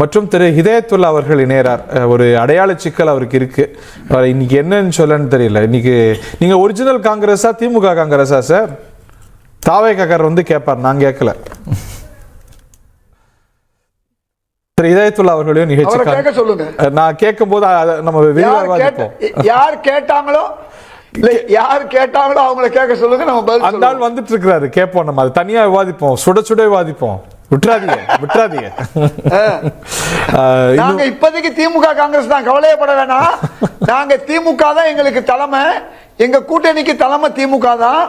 மற்றும் திரு ஹிதாயத்துல்லா அவர்கள் இணையறார். ஒரு அடையாள சிக்கல் அவருக்கு இருக்கு. இன்னைக்கு என்னன்னு சொல்லன்னு தெரியல. இன்னைக்கு நீங்க ஒரிஜினல் காங்கிரஸா திமுக காங்கிரஸா சார்? தாவேக்காரர் வந்து கேட்பார், நான் கேட்கல. திரு ஹிதாயத்துல்லா அவர்களையும் நிகழ்ச்சி சொல்லுங்க. நான் கேட்கும் போது நம்ம யார் கேட்டாங்களோ அவங்களை கேட்க சொல்லுங்க. நம்ம பதில் அந்த ஆள் வந்துட்டு இருக்கிறாரு, கேட்போம். நம்ம அது தனியா விவாதிப்போம், சுட சுட விவாதிப்போம். விட்டுறாதீங்க. நாங்க இப்போதைக்கு திமுக காங்கிரஸ் தான், கவலையப்பட வேணாம். நாங்க திமுக தான் எங்களுக்கு தலைமை, எங்க கூட்டணிக்கு தலைமை திமுக தான்.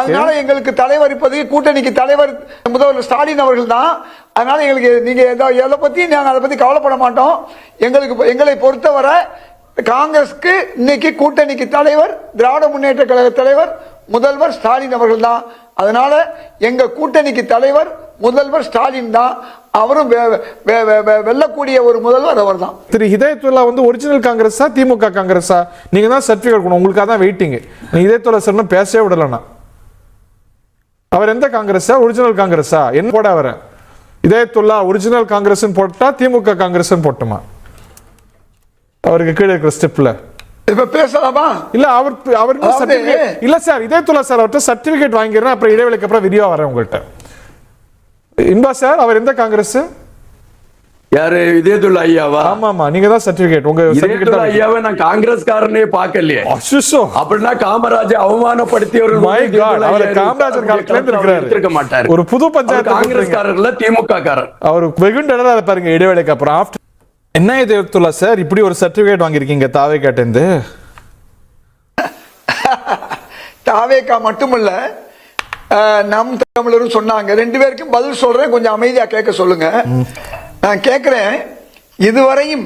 அதனால எங்களுக்கு தலைவர் இப்போதைக்கு கூட்டணிக்கு தலைவர் முதல்வர் ஸ்டாலின் அவர்கள் தான். அதனால எங்களுக்கு நீங்க எதை பத்தி நாங்க அதை பத்தி கவலைப்பட மாட்டோம். எங்களை பொறுத்தவரை காங்கிரஸ்க்கு இன்னைக்கு கூட்டணிக்கு தலைவர் திராவிட முன்னேற்ற கழக தலைவர் முதல்வர் ஸ்டாலின் அவர்கள் தான். அதனால எங்க கூட்டணிக்கு தலைவர் முதல்வர் ஸ்டாலின் தான். அவரும் வெல்லக்கூடிய ஒரு முதல்வர் அவர் தான். திரு ஹிதாயத்துல்லா வந்து ஒரிஜினல் காங்கிரஸா திமுக காங்கிரஸா? நீங்க தான் சர்டிபிகேட் கொடுக்கணும், உங்களுக்காக தான் வெயிட்டிங். ஹிதாயத்துல்லா சார் பேசவே விடலண்ணா. அவர் எந்த காங்கிரஸா? ஒரிஜினல் காங்கிரஸா? என்ன போட வர ஹிதாயத்துல்லா ஒரிஜினல் காங்கிரஸ் போட்டா திமுக காங்கிரஸ் போட்டுமா? அவருக்கு கீழே இருக்கிற ஸ்டெப்ல இப்ப பேசலாமா? இல்ல அவர் இல்ல சார், ஹிதாயத்துல்லா சார் அவர்கிட்ட சர்டிபிகேட் வாங்கிடுறேன், அப்புறம் இடைவெளிக்கு அப்புறம் வீடியோ வரேன் உங்கள்கிட்ட. இன்பா சார், அவர் எந்த காங்கிரஸ்? யாரு? ஹிதாயத்துல்லா ஐயாவா? ஆமா, நீங்க தான் சர்டிபிகேட். உங்க ஹிதாயத்துல்லா ஐயாவை நான் காங்கிரஸ்காரனே பார்க்கலையே. அப்படின்னா காமராஜர் அவமானப்படுத்தியவர்கள். மை காட், அவர் காமராஜர் காலத்துல இருந்து இருக்காரு, இருக்க மாட்டாரு. ஒரு புது பஞ்சாயத்து காங்கிரஸ்காரர்ல திமுக காரர். அவர் வெகுண்டடா பாருங்க இடைவெளிக்கு அப்புறம். என்ன ஹிதாயத்துல்லா சார் இப்படி ஒரு சர்டிபிகேட் வாங்கியிருக்கீங்க தாவேக்காட்டேந்து? தாவேக்கா மட்டுமல்ல, நம் தமிழரும் சொன்னாங்க. ரெண்டு பேருக்கும் பதில் சொல்றேன், கொஞ்சம் அமைதியா கேட்க சொல்லுங்க. நான் கேட்கிறேன், இதுவரையும்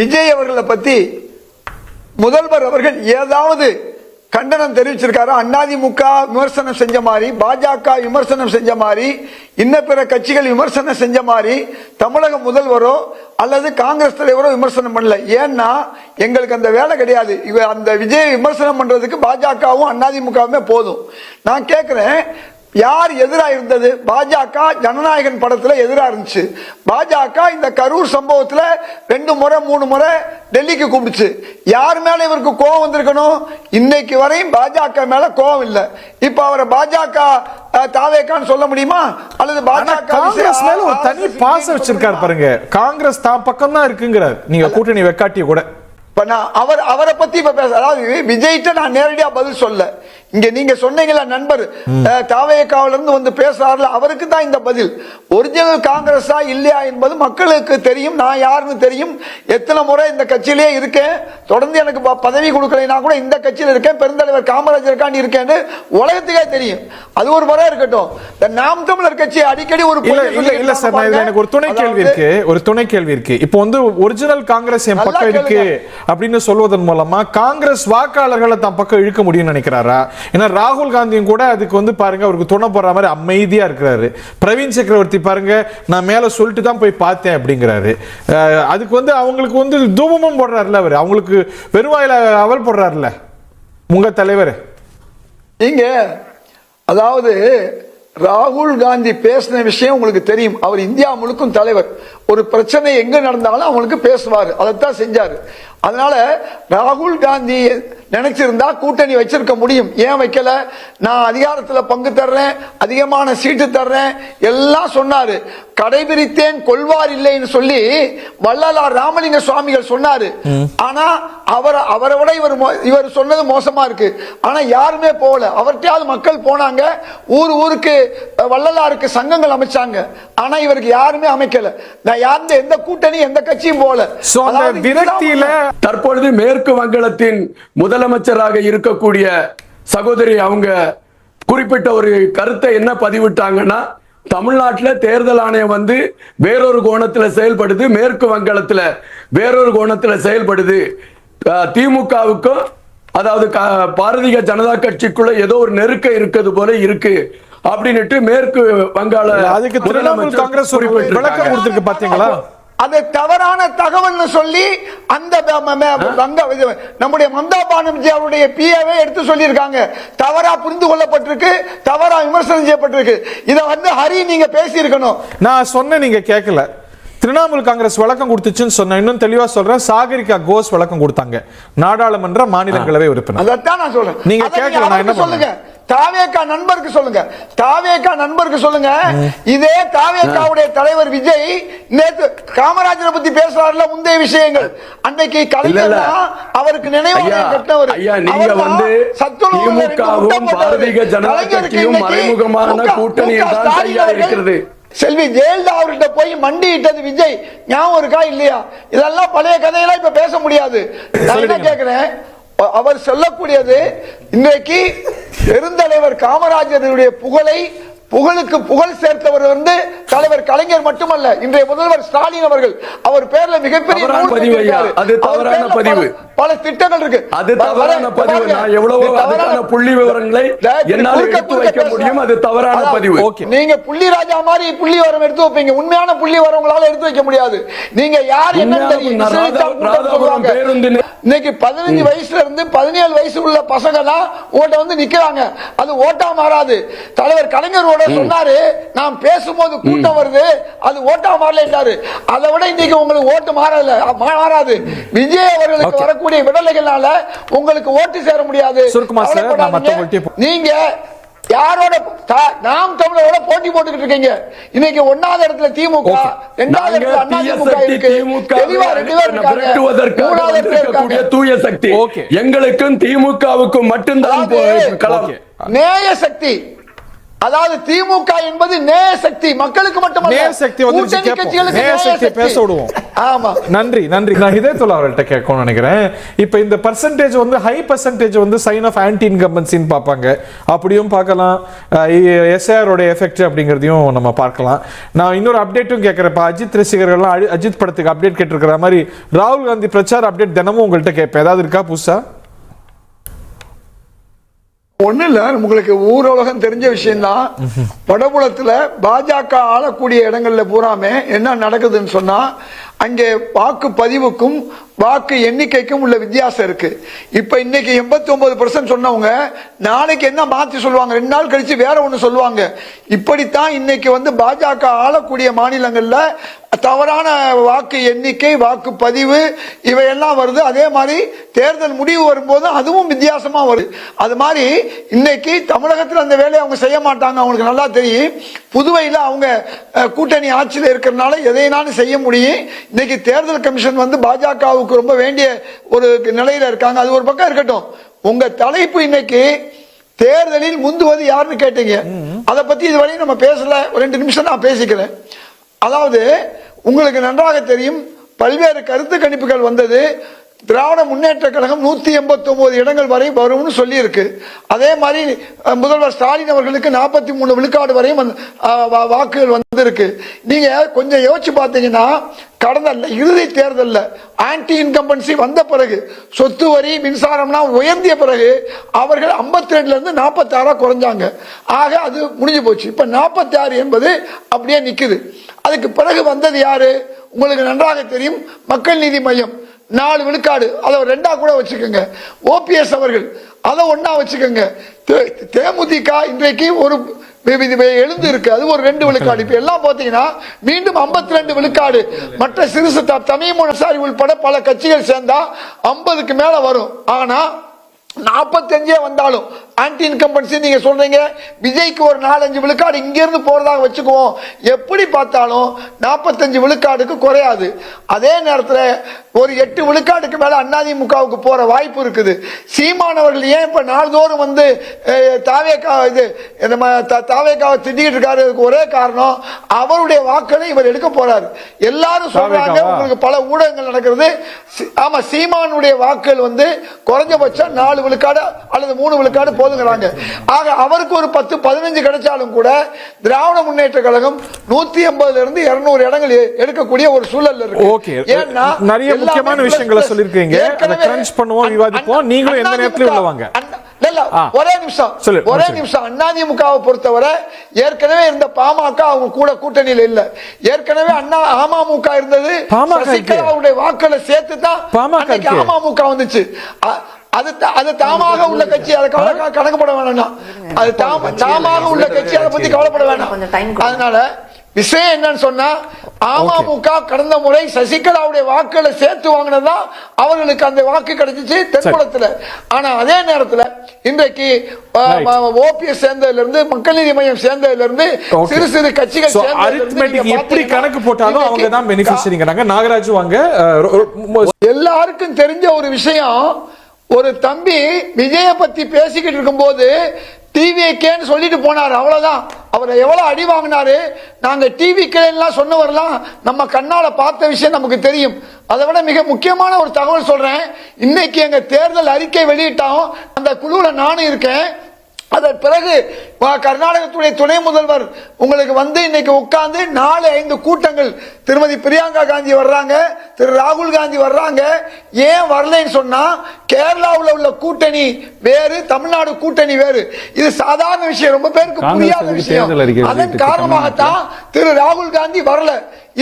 விஜய் அவர்களை பத்தி முதல்வர் அவர்கள் ஏதாவது கண்டனம் தெரிவிச்சிருக்காரு? அதிமுக விமர்சனம் செஞ்ச மாதிரி, பாஜக விமர்சனம் செஞ்ச மாதிரி, இன்ன பிற கட்சிகள் விமர்சனம் செஞ்ச மாதிரி தமிழக முதல்வரோ அல்லது காங்கிரஸ் தலைவரோ விமர்சனம் பண்ணல. ஏன்னா எங்களுக்கு அந்த வேலை கிடையாது. அந்த விஜய் விமர்சனம் பண்றதுக்கு பாஜகவும் அதிமுகவுமே போதும். நான் கேட்கிறேன், யார் எதிராக இருந்தது? பாஜக ஜனநாயகன் படத்துல எதிராக இருந்துச்சு. பாஜக இந்த கரூர் சம்பவத்துல 2 முறை 3 முறை டெல்லிக்கு கூப்பிடுச்சு. யார் மேல இவருக்கு கோபம் வந்திருக்கணும்? இன்னைக்கு வரையும் பாஜக மேல கோபம் இல்ல. இப்ப அவரை பாஜக தாவேக்கான்னு சொல்ல முடியுமா? அல்லது பாஜக மேல ஒரு தனி பாசம் வச்சிருக்காரு பாருங்க. காங்கிரஸ் தான் பக்கம் தான் இருக்குங்கிறார். நீங்க கூட்டணி வெக்காட்டிய கூட அவரை பத்தி இப்ப பேச, அதாவது விஜய்கிட்ட நான் நேரடியா பதில் சொல்ல. இங்க நீங்க சொன்னீங்களா நண்பர் தாவேக்காவில இருந்து வந்து பேசுறாருல, அவருக்கு தான் இந்த பதில். ஒரிஜினல் காங்கிரஸா இல்லையா என்பது மக்களுக்கு தெரியும். நான் யாருன்னு தெரியும். எத்தனை முறை இந்த கட்சியிலே இருக்கேன். தொடர்ந்து எனக்கு பதவி கொடுக்கலைன்னா கூட இந்த கட்சியில் இருக்கேன். பெருந்தலைவர் காமராஜருக்காண்டி இருக்கேன்னு உலகத்துக்கே தெரியும். அது ஒரு முறை இருக்கட்டும். நாம் தமிழர் கட்சி அடிக்கடி ஒரு இல்ல சார், எனக்கு ஒரு துணை கேள்வி இருக்கு. இப்போ வந்து ஒரிஜினல் காங்கிரஸ் என் பக்கம் இருக்கு அப்படின்னு சொல்வதன் மூலமா காங்கிரஸ் வாக்காளர்களை தன் பக்கம் இழுக்க முடியும்னு நினைக்கிறாரா? ஏன்னா ராகுல் காந்தியும் கூட அதுக்கு வந்து பாருங்க, அவருக்கு துணை போடுற மாதிரி அமைதியா இருக்கிறாரு. பிரவீன் சக்கரவர்த்தி பாருங்க, நான் மேல சொல்லிட்டு தான் போய் பார்த்தேன் அப்படிங்கிறாரு. அதுக்கு வந்து அவங்களுக்கு வந்து தூபமும் போடுறாருல அவர், அவங்களுக்கு வெறுவாயில அவல் போடுறாருல உங்க தலைவர். நீங்க அதாவது ராகுல் காந்தி பேசின விஷயம் உங்களுக்கு தெரியும். அவர் இந்தியா முழுக்கும் தலைவர். ஒரு பிரச்சனை எங்க நடந்தாலும் அவங்களுக்கு பேசுவார். அதைத்தான் செஞ்சாரு. அதனால ராகுல் காந்தி நினைச்சிருந்தா கூட்டணி வச்சிருக்க முடியும். ஏன் வைக்கல? நான் அதிகாரத்துல பங்கு தர்றேன், அதிகமான சீட்டு தர்றேன் எல்லாம் சொன்னாரு. கடைபிடித்தேன் கொள்வார் இல்லைன்னு சொல்லி வள்ளலார் ராமலிங்க சுவாமிகள் சொன்னாரு. ஆனா அவரை விட இவர் சொன்னது மோசமா இருக்கு. ஆனா யாருமே போகல. அவர்கிட்டயாவது மக்கள் போனாங்க. ஊருக்கு வள்ளலாருக்கு சங்கங்கள் அமைச்சாங்க. ஆனா இவருக்கு யாருமே அமைக்கல. எந்த கூட்டணி எந்த கட்சியும் போல. தற்பொழுது மேற்கு வங்காளத்தின் முதலமைச்சராக இருக்கக்கூடிய சகோதரி அவங்க குறிப்பிட்ட ஒரு கருத்தை என்ன பதிவிட்டாங்கன்னா, தமிழ்நாட்டில் தேர்தல் ஆணையம் வந்து வேறொரு கோணத்தில் செயல்படுது, மேற்கு வங்காளத்தில் வேறொரு கோணத்தில் செயல்படுது. திமுகவுக்கும் அதாவது பாரதிய ஜனதா கட்சிக்குள்ள ஏதோ ஒரு நெருக்கம் இருக்கிறது போல இருக்கு அப்படின்னுட்டு மேற்கு வங்காள அதுக்கு திரிணாமுல் காங்கிரஸ் விளக்கம் கொடுத்திருக்கு பாத்தீங்களா? அது தவறான தகவல் சொல்லி அந்த நம்முடைய மம்தா பானர்ஜி அவருடைய பிஏவை எடுத்து சொல்லியிருக்காங்க. தவறா புரிந்து கொள்ளப்பட்டிருக்கு, தவறா விமர்சனம் செய்யப்பட்டிருக்கு. இதை வந்து ஹரி நீங்க பேசி இருக்கணும். நான் சொன்ன நீங்க கேட்கல. திரிணாமுல் காங்கிரஸ் விளக்கம் கொடுத்துச்சுன்னு சொன்ன, இன்னும் தெளிவா சொல்றேன், சாகரிகா கோஷ் விளக்கம் கொடுத்தாங்க, நாடாளுமன்ற மாநிலங்களவை உறுப்பினர். அதான் நான் சொல்றேன். நீங்க கேட்கல, நான் என்ன சொல்லுங்க, தாவேகா நண்பருக்கு சொல்லுங்க, தாவேகா நண்பருக்கு சொல்லுங்க. இதே தாவேகாவுடைய தலைவர் விஜய் நேத்து காமராஜரை பத்தி பேசுறாருல, முந்தைய விஷயங்கள் அன்னைக்கு கலைஞர் அவருக்கு நினைவாலயம் கட்டினவர். நீங்க வந்து திமுகவும் பாரதிய ஜனதா கட்சியும் மறைமுகமான கூட்டணியில் தான் கையா இருக்கிறது. செல்வி ஜெயலலிதா அவர்கிட்ட போய் மண்டியிட்டது விஜய் ஞாபகம் இருக்கா இல்லையா? இதெல்லாம் பழைய கதையெல்லாம் இப்ப பேச முடியாது. நான் என்ன கேட்கிறேன், அவர் சொல்லக்கூடியது இன்றைக்கு பெருந்தலைவர் காமராஜருடைய புகழுக்கு புகழ் சேர்த்தவர் வந்து தலைவர் கலைஞர் மட்டுமல்ல, இன்றைய முதல்வர் ஸ்டாலின் அவர்கள். அவர் பேர்ல மிகப்பெரிய அது தவறான பதிவு, பல திட்டங்கள் இருக்கு. அது தவறான பதிவு. நான் எவ்வளவு அதுக்கான புள்ளி விவரங்களை என்னால் எடுத்து வைக்க முடியும். அது தவறான பதிவு. நீங்க புள்ளி ராஜா மாதிரி புள்ளி விவரம் எடுத்து வைப்பீங்க, உண்மையான புள்ளி விவரம் உங்களால எடுத்து வைக்க முடியாது. நீங்க யார் என்ன தெரியும்? இன்னைக்கு 15 வயசுல இருந்து 17 வயசு உள்ள பசங்க எல்லாம் ஓட்ட வந்து நிக்கிறாங்க. அது ஓட்டா மாறாது. தலைவர் கலைஞர் சொன்னாரு, நான் பேசும்போது கூட்டம் வருது, அது ஓட்டா மாறல. அதை விட இன்னைக்கு உங்களுக்கு ஓட்டு மாறாது. விஜய் அவர்களுக்கு வரக்கூடிய விடலைகளால உங்களுக்கு ஓட்டு சேர முடியாது. நீங்க யாரோட நாம் தமிழரோட போட்டி போட்டுக்கிட்டு இருக்கீங்க. இன்னைக்கு 1வது இடத்துல திமுக, 2வது இடத்துல அதிமுக இருக்கு. தெளிவா 2 பேர் இருக்காங்க. 3வது இடத்துல இருக்காங்க தூய சக்தி. எங்களுக்கும் திமுகவுக்கும் மட்டும்தான் நேய சக்தி. அதாவது திமுக என்பது நேய சக்தி, மக்களுக்கு மட்டுமல்ல, கூட்டணி கட்சிகளுக்கு பேச விடுவோம். ஆமா, நன்றி நன்றி. நான் ஹிதயத்துல்லா அவர்கள்ட்ட கேட்கணும்னு நினைக்கிறேன். இப்போ இந்த பர்சன்டேஜ் வந்து ஹை பர்சன்டேஜ் வந்து சைன் ஆஃப் ஆன்டி இன்கம்பன்சின்னு பார்ப்பாங்க, அப்படியும் பார்க்கலாம். எஸ்ஐஆரோட எஃபெக்ட் அப்படிங்கிறதையும் நம்ம பார்க்கலாம். நான் இன்னொரு அப்டேட்டும் கேட்குறேன். இப்போ அஜித் ரசிகர்கள்லாம் அஜித் படத்துக்கு அப்டேட் கேட்டிருக்கிற மாதிரி ராகுல் காந்தி பிரச்சார அப்டேட் தினமும் உங்கள்கிட்ட கேட்பேன். ஏதாவது இருக்கா புதுசா? ஒண்ணு இல்ல, உங்களுக்கு ஊரலகம் தெரிஞ்ச விஷயம் தான். வடபுலத்துல பாஜக ஆளக்கூடிய இடங்கள்ல பூராமே என்ன நடக்குதுன்னு சொன்னா, அங்கே வாக்கு பதிவுக்கும் வாக்கு எண்ணிக்கைக்கும் உள்ள வித்தியாசம் இருக்கு. இப்ப இன்னைக்கு 89% சொன்னவங்க நாளைக்கு என்ன மாத்தி சொல்லுவாங்க, 2 நாள் கழிச்சு வேற ஒண்ணு சொல்லுவாங்க. இப்படித்தான் இன்னைக்கு வந்து பாஜக ஆளக்கூடிய மாநிலங்கள்ல தவறான வாக்கு எண்ணிக்கை, வாக்கு பதிவு இவையெல்லாம் வருது. அதே மாதிரி தேர்தல் முடிவு வரும்போது அதுவும் வித்தியாசமா வருது. அது மாதிரி இன்னைக்கு தமிழகத்தில் அந்த வேலையை அவங்க செய்ய மாட்டாங்க, அவங்களுக்கு நல்லா தெரியும். புதுவையில் அவங்க கூட்டணி ஆட்சியில் இருக்கிறதுனால எதைனாலும் செய்ய முடியும். இன்னைக்கு தேர்தல் கமிஷன் வந்து பாஜகவுக்கு ரொம்ப வேண்டிய ஒரு நிலையில இருக்காங்க. அது ஒரு பக்கம் இருக்கட்டும். உங்க தலைப்பு இன்னைக்கு தேர்தலில் முந்துவது யாருன்னு கேட்டீங்க. அதை பத்தி இதுவரையும் நம்ம பேசல. ஒரு 2 நிமிஷம் நான் பேசிக்கிறேன். அதாவது உங்களுக்கு நன்றாக தெரியும், பல்வேறு கருத்து கணிப்புகள் வந்தது. திராவிட முன்னேற்ற கழகம் 189 இடங்கள் வரை வரும்னு சொல்லி இருக்கு. அதே மாதிரி முதல்வர் ஸ்டாலின் அவர்களுக்கு 43 விழுக்காடு வரையும் வாக்குகள் வந்திருக்கு. நீங்க கொஞ்சம் யோசிச்சு பார்த்தீங்கன்னா, கடந்த இறுதி தேர்தலில் ஆன்டி இன்கம்பன்சி வந்த பிறகு, சொத்து வரி மின்சாரம்லாம் உயர்ந்திய பிறகு அவர்கள் 52ல இருந்து 46 குறைஞ்சாங்க. ஆக அது முடிஞ்சு போச்சு. இப்ப 46 என்பது அப்படியே நிக்குது. அதுக்கு பிறகு வந்தது யாரு? உங்களுக்கு நன்றாக தெரியும், மக்கள் நீதி மையம் 4 விழுக்காடு, அதை 2ஆ கூட வச்சுக்கோங்க. ஓபிஎஸ் அவர்கள் அதை 1ஆ வச்சுக்கோங்க. தேமுதிக இன்றைக்கு ஒரு எழுந்து இருக்கு, அது ஒரு 2 விழுக்காடு. இப்ப எல்லாம் பாத்தீங்கன்னா மீண்டும் 52 விழுக்காடு. மற்ற சிறுசு தமிழ் சாரி உள்பட பல கட்சிகள் சேர்ந்தா 50க்கு மேல வரும். ஆனா 45 வந்தாலும் ஆன்டி இன்கம்பன்சி நீங்க சொல்றீங்க. விஜய்க்கு ஒரு 4-5 விழுக்காடு இங்க இருந்து போறதாக வச்சுக்குவோம். எப்படி பார்த்தாலும் 45 விழுக்காடுக்கு குறையாது. அதே நேரத்தில் ஒரு 8 விழுக்காடுக்கு மேல அதிமுகவுக்கு போற வாய்ப்பு இருக்குது. சீமானவர்கள் ஏன் இப்ப நாள்தோறும் வந்து தாவேகாவை திட்டிக்கிட்டு இருக்காரு? ஒரே காரணம், அவருடைய வாக்களை இவர் எடுக்க போறாரு. எல்லாரும் சொல்றாங்க, உங்களுக்கு பல ஊடகங்கள் நடக்கிறது. ஆமா, சீமானுடைய வாக்குகள் வந்து குறைஞ்சபட்சம் 4 விழுக்காடு அல்லது 3 விழுக்காடு போதுங்கிறாங்க. ஆக அவருக்கு ஒரு 10-15 கிடைச்சாலும் கூட திராவிட முன்னேற்ற கழகம் 180 இருந்து 200 இடங்கள் எடுக்கக்கூடிய ஒரு சூழல் இருக்கு. ஏன்னா நிறைய முக்கியமான விஷயங்களை சொல்லிருக்கீங்க. அதை கிரன்ச் பண்ணுவோம், விவாதிப்போம். நீங்களும் எந்த நேரத்திலும் உள்ள வாங்க. ஒரே நிமிஷம். அதிமுகவை பொறுத்தவரை ஏற்கனவே இருந்த பாமக அவங்க கூட கூட்டணியில் இல்ல. ஏற்கனவே அமமுக இருந்தது. சசிகலாவுடைய வாக்களை சேர்த்து தான் அமமுக வந்துச்சு. அது தாமாக உள்ள கட்சி, அதை கணக்கப்பட வேண்டாம். அது தாமாக உள்ள கட்சி, அதை பத்தி கவலைப்பட வேண்டாம். அதனால விஷயம் என்னன்னு சொன்னா அமமுக கடந்த முறை சசிகலாவுடைய வாக்குகளை சேர்த்து வாங்கினதுதான் அவர்களுக்கு அந்த வாக்கு கிடைச்சிச்சு தென்புலத்துல. ஆனா அதே நேரத்துல இன்றைக்கு ஓபிஎஸ் சேர்ந்ததுல இருந்து மக்கள் நீதி மையம் சேர்ந்ததுல இருந்து சிறு சிறு கட்சிகள் எப்படி கணக்கு போட்டாலும் அவங்க தான் பெனிஃபிஷியரிங்கறாங்க. நாகராஜ் வாங்க. எல்லாருக்கும் தெரிஞ்ச ஒரு விஷயம், ஒரு தம்பி விஜய பத்தி பேசிக்கிட்டு இருக்கும்போது டிவிக்கேன்னு சொல்லிட்டு போனார், அவ்வளவுதான். அவரை எவ்வளவு அடி வாங்கினாரு. நாங்க டிவிக்கேலாம் சொன்னவரெல்லாம் நம்ம கண்ணால பார்த்த விஷயம் நமக்கு தெரியும். அதை விட மிக முக்கியமான ஒரு தகவல் சொல்றேன். இன்னைக்கு எங்க தேர்தல் அறிக்கை வெளியிட்டோம், அந்த குழுவில் நானும் இருக்கேன். அதன் பிறகு கர்நாடகத்துடைய துணை முதல்வர் உங்களுக்கு வந்து இன்னைக்கு உட்கார்ந்து 4-5 கூட்டங்கள், திருமதி பிரியங்கா காந்தி வர்றாங்க, திரு ராகுல் காந்தி வர்றாங்க. ஏன் வரலன்னு சொன்னா கேரளாவில் உள்ள கூட்டணி வேறு, தமிழ்நாடு கூட்டணி வேறு. இது சாதாரண விஷயம், ரொம்ப பேருக்கு புரியாத விஷயம். அதன் காரணமாகத்தான் திரு ராகுல் காந்தி வரல,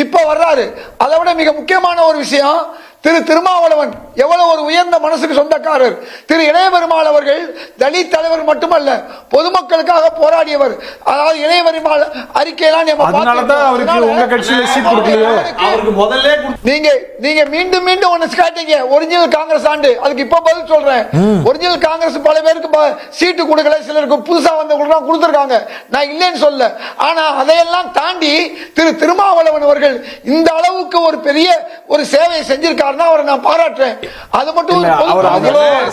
இப்ப வர்றாரு. அதை விட மிக முக்கியமான ஒரு விஷயம், திரு திருமாவளவன் எவ்வளவு ஒரு உயர்ந்த மனசுக்கு சொந்தக்காரர். திரு இளையபெருமாள் அவர்கள் தலித் தலைவர் மட்டுமல்ல, பொதுமக்களுக்காக போராடியவர். அதாவது இளையபெருமாள் அறிக்கையெல்லாம் நீங்க மீண்டும் மீண்டும் ஒன்னு காட்டீங்க, ஒரிஜினல் காங்கிரஸ் ஆண்டு. அதுக்கு இப்ப பதில் சொல்றேன். ஒரிஜினல் காங்கிரஸ் பல பேருக்கு சீட்டு கொடுக்கல, சிலருக்கு புதுசா வந்தவங்களுக்கு கொடுத்திருக்காங்க, நான் இல்லைன்னு சொல்ல. ஆனா அதையெல்லாம் தாண்டி திரு திருமாவளவன் அவர்கள் இந்த அளவுக்கு ஒரு பெரிய ஒரு சேவையை செஞ்சிருக்காரு, அவரை நான் பாராட்டுறேன். அது மட்டும்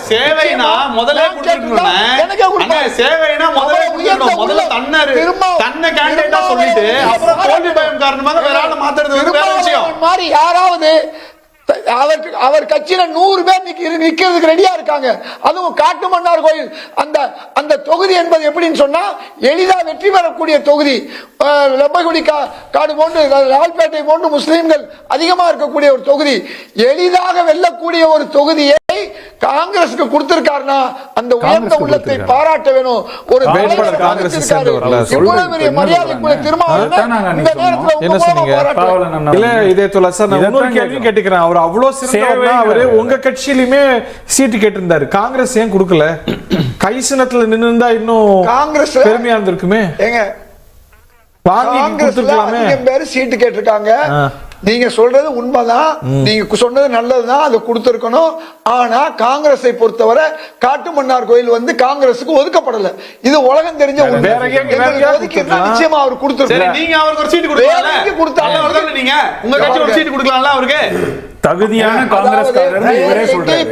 சேவைனா முதல்ல சேவைனா முதல்ல தன்னை கேண்டிடேட்டா சொல்லிட்டு அப்புறம் தோல்வி பயம் காரணமாக வேற ஆளை மாத்துறது வேற விஷயம். மாதிரி யாராவது அவர் கட்சியில 100 பேர் நிக்கிறதுக்கு ரெடியா இருக்காங்க. அதுவும் காட்டுமன்னார் கோயில் அந்த தொகுதி என்பது எப்படின்னு சொன்னா எளிதா வெற்றி பெறக்கூடிய தொகுதி. லெப்பகுடி காடு போன்று, லால்பேட்டை போன்று முஸ்லிம்கள் அதிகமா இருக்கக்கூடிய ஒரு தொகுதி, எளிதாக வெல்லக்கூடிய ஒரு தொகுதியை காங்கிரசுக்கு கொடுத்திருக்காருன்னா அந்த உயர்ந்த உள்ளத்தை பாராட்ட வேணும். ஒரு மரியாதைக்குரிய திருமாவளவன் இந்த நேரத்தில் கேட்டுக்கிறேன். அவர் அவ்வளவு சிறந்தவர்னா அவரு உங்க கட்சியிலுமே சீட்டு கேட்டிருந்தாரு, காங்கிரஸ் ஏன் கொடுக்கல? கைசினத்துல நின்று இருந்தா இன்னும் காங்கிரஸ் பெருமையா இருந்திருக்குமே. ஏங்க பேரு சீட்டு கேட்டிருக்காங்க. நீங்க சொல்றது உண்மைதான், நீங்க சொன்னது நல்லதுதான், அதை கொடுத்திருக்கணும். ஆனா காங்கிரஸை பொறுத்தவரை காட்டுமன்னார் கோயில் வந்து காங்கிரசுக்கு ஒதுக்கப்படல. இது உலகம் தெரிஞ்ச நிச்சயமா அவர் கொடுத்திருக்காரு. நீங்க அவருக்கு ஒரு சீட்டு கொடுத்தாங்க, நீங்க உங்க கட்சி ஒரு சீட்டு கொடுக்கலாம்ல அவருக்கு. தகுதியான காங்கிரஸ்காரர் இவரே சொல்றாரு.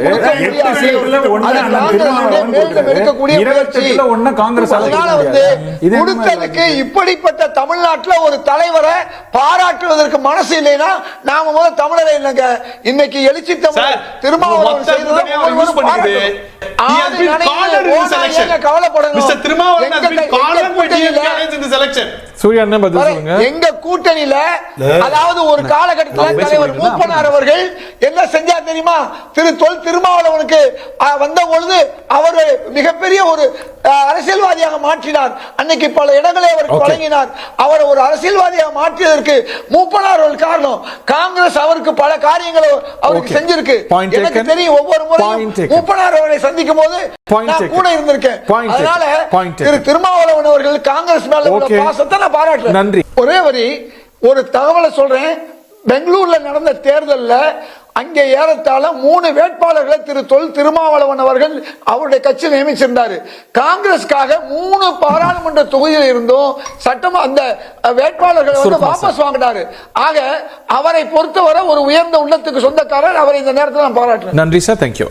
இப்படிப்பட்ட தமிழ்நாட்டில் ஒரு தலைவரை பாராட்டுவதற்கு மனசு இல்லைன்னா நாம முதல் தமிழரை இல்லைங்க. இன்னைக்கு எழுச்சி தமிழர் திருமாவளவன் எங்க கூட்டணியில, அதாவது ஒரு காலகட்டத்தில் தலைவர் மூப்பனார் அவர்கள் என்ன செஞ்சா தெரியுமா? திரு தொல் திருமாவளவனுக்கு வந்த பொழுது அவர் மிகப்பெரிய ஒரு அரசியல்வாதியாக மாற்றினார். அன்னைக்கு பல இடங்களை அவர் வழங்கினார். அவர் ஒரு அரசியல்வாதியாக மாற்றியதற்கு மூப்பனார் ஒரு காரணம். காங்கிரஸ் அவருக்கு பல காரியங்களை அவருக்கு செஞ்சிருக்கு. எனக்கு தெரியும், ஒவ்வொரு முறையும் மூப்பனார் அவரை சந்திக்கும் போது நான் கூட இருந்திருக்கேன். அதனால திரு திருமாவளவன் அவர்கள் காங்கிரஸ் மேல உள்ள பாசத்தை நான் பாராட்டுறேன். நன்றி. ஒரே வரி ஒரு தகவலை சொல்றேன். பெங்களூர்ல நடந்த தேர்தலில் அங்கே ஏறத்தாழ 3 வேட்பாளர்களை திரு தொல் திருமாவளவன் அவர்கள் அவருடைய கட்சி நியமிச்சிருந்தாரு. காங்கிரஸ்க்காக 3 பாராளுமன்ற தொகுதியில் இருந்தும் சட்டம் அந்த வேட்பாளர்களை வந்து வாபஸ் வாங்கினாரு. ஆக அவரை பொறுத்தவரை ஒரு உயர்ந்த உள்ளத்துக்கு சொந்தக்காரர். அவரை இந்த நேரத்தில் நான் பாராட்டுறேன். நன்றி சார், தேங்க்யூ.